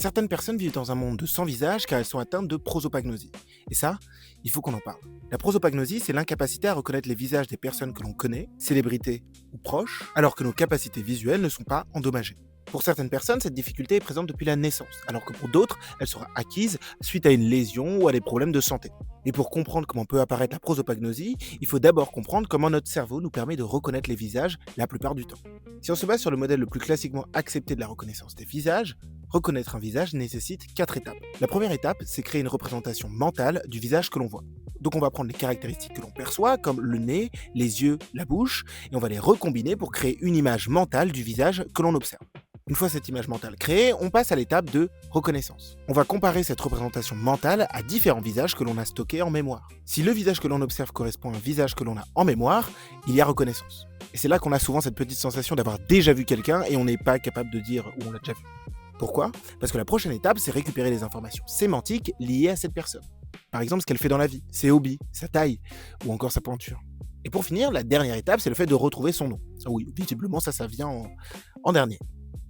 Certaines personnes vivent dans un monde de sans visage car elles sont atteintes de prosopagnosie. Et ça, il faut qu'on en parle. La prosopagnosie, c'est l'incapacité à reconnaître les visages des personnes que l'on connaît, célébrités ou proches, alors que nos capacités visuelles ne sont pas endommagées. Pour certaines personnes, cette difficulté est présente depuis la naissance, alors que pour d'autres, elle sera acquise suite à une lésion ou à des problèmes de santé. Et pour comprendre comment peut apparaître la prosopagnosie, il faut d'abord comprendre comment notre cerveau nous permet de reconnaître les visages la plupart du temps. Si on se base sur le modèle le plus classiquement accepté de la reconnaissance des visages, reconnaître un visage nécessite 4 étapes. La première étape, c'est créer une représentation mentale du visage que l'on voit. Donc on va prendre les caractéristiques que l'on perçoit, comme le nez, les yeux, la bouche, et on va les recombiner pour créer une image mentale du visage que l'on observe. Une fois cette image mentale créée, on passe à l'étape de reconnaissance. On va comparer cette représentation mentale à différents visages que l'on a stockés en mémoire. Si le visage que l'on observe correspond à un visage que l'on a en mémoire, il y a reconnaissance. Et c'est là qu'on a souvent cette petite sensation d'avoir déjà vu quelqu'un et on n'est pas capable de dire où on l'a déjà vu. Pourquoi ? Parce que la prochaine étape, c'est récupérer les informations sémantiques liées à cette personne. Par exemple, ce qu'elle fait dans la vie, ses hobbies, sa taille, ou encore sa pointure. Et pour finir, la dernière étape, c'est le fait de retrouver son nom. Ah oui, visiblement, ça vient en dernier.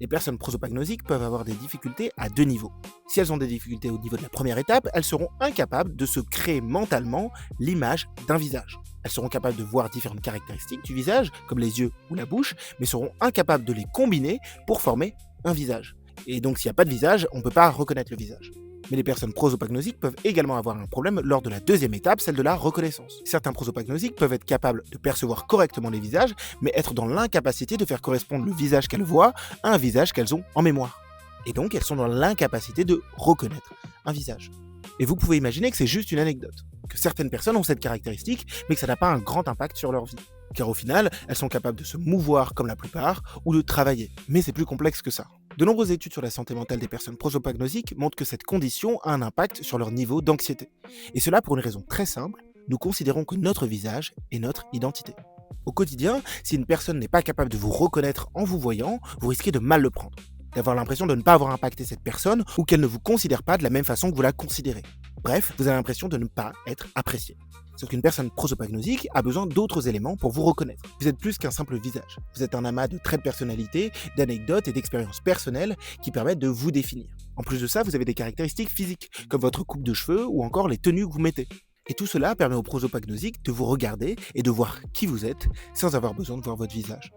Les personnes prosopagnosiques peuvent avoir des difficultés à 2 niveaux. Si elles ont des difficultés au niveau de la première étape, elles seront incapables de se créer mentalement l'image d'un visage. Elles seront capables de voir différentes caractéristiques du visage, comme les yeux ou la bouche, mais seront incapables de les combiner pour former un visage. Et donc s'il n'y a pas de visage, on ne peut pas reconnaître le visage. Mais les personnes prosopagnosiques peuvent également avoir un problème lors de la deuxième étape, celle de la reconnaissance. Certains prosopagnosiques peuvent être capables de percevoir correctement les visages, mais être dans l'incapacité de faire correspondre le visage qu'elles voient à un visage qu'elles ont en mémoire. Et donc elles sont dans l'incapacité de reconnaître un visage. Et vous pouvez imaginer que c'est juste une anecdote, que certaines personnes ont cette caractéristique, mais que ça n'a pas un grand impact sur leur vie. Car au final, elles sont capables de se mouvoir comme la plupart, ou de travailler. Mais c'est plus complexe que ça. De nombreuses études sur la santé mentale des personnes prosopagnosiques montrent que cette condition a un impact sur leur niveau d'anxiété. Et cela pour une raison très simple, nous considérons que notre visage est notre identité. Au quotidien, si une personne n'est pas capable de vous reconnaître en vous voyant, vous risquez de mal le prendre, d'avoir l'impression de ne pas avoir impacté cette personne ou qu'elle ne vous considère pas de la même façon que vous la considérez. Bref, vous avez l'impression de ne pas être apprécié. Sauf qu'une personne prosopagnosique a besoin d'autres éléments pour vous reconnaître. Vous êtes plus qu'un simple visage. Vous êtes un amas de traits de personnalité, d'anecdotes et d'expériences personnelles qui permettent de vous définir. En plus de ça, vous avez des caractéristiques physiques, comme votre coupe de cheveux ou encore les tenues que vous mettez. Et tout cela permet aux prosopagnosiques de vous regarder et de voir qui vous êtes sans avoir besoin de voir votre visage.